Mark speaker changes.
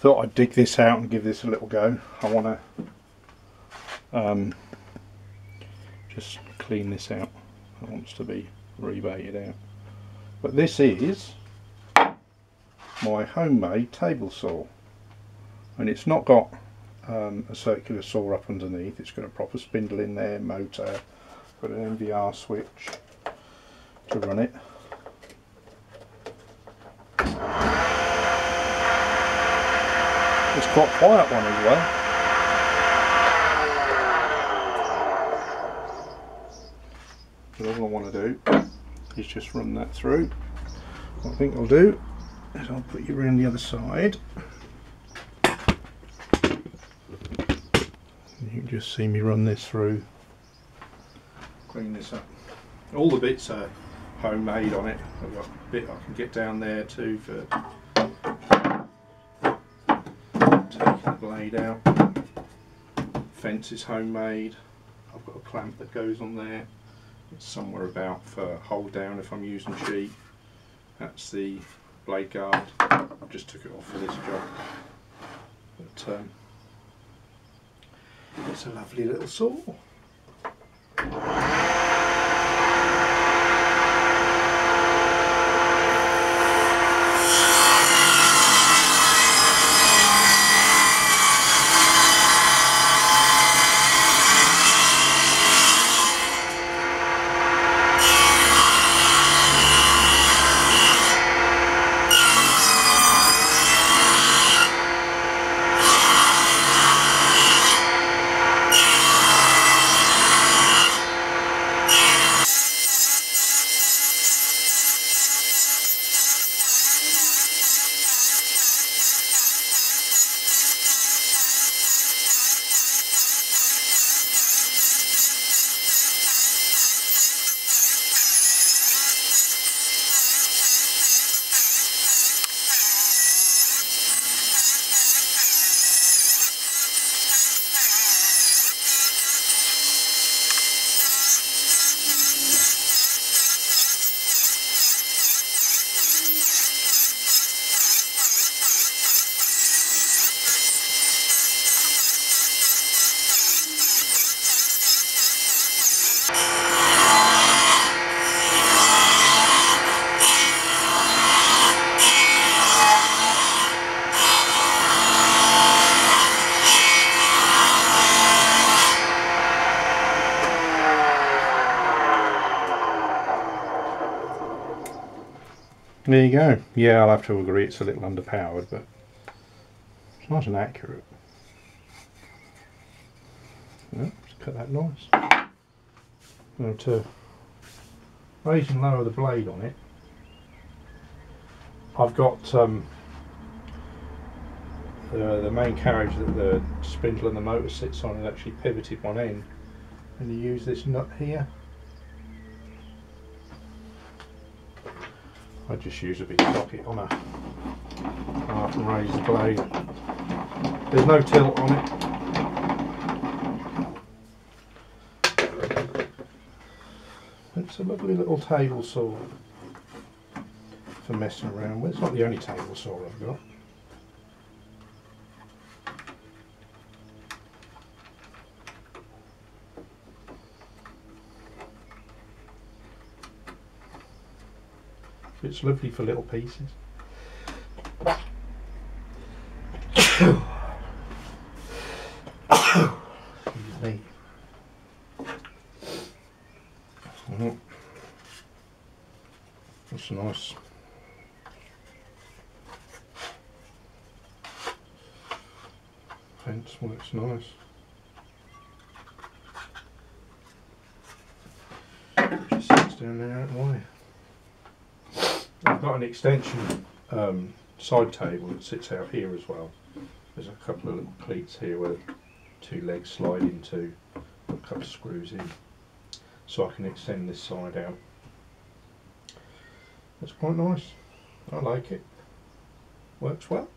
Speaker 1: thought I'd dig this out and give this a little go. I want to just clean this out. It wants to be rebaited out. But this is my homemade table saw, and it's not got a circular saw up underneath. It's got a proper spindle in there, motor, got an MVR switch to run it. It's quite a quiet one as well. But all I want to do is just run that through. What I think I'll do is I'll put you around the other side. You can just see me run this through, clean this up. All the bits are homemade on it. I've got a bit I can get down there too for taking the blade out. Fence is homemade. I've got a clamp that goes on there. It's somewhere about for hold down if I'm using sheet. That's the blade guard. I just took it off for this job. But it's a lovely little saw. There you go. Yeah, I'll have to agree it's a little underpowered, but it's nice and accurate. Yeah, just cut that nice. Now to raise and lower the blade on it, I've got the main carriage that the spindle and the motor sits on is actually pivoted one end, and you use this nut here. I just use a big socket on a half and raise the blade. There's no tilt on it. It's a lovely little table saw for messing around with. It's not the only table saw I've got. It's lovely for little pieces. Excuse me. That's nice. Fence works nice. Just sits down there out of the way. I've got an extension side table that sits out here as well. There's a couple of little cleats here where two legs slide into, a couple of screws in, so I can extend this side out. That's quite nice. I like it. Works well.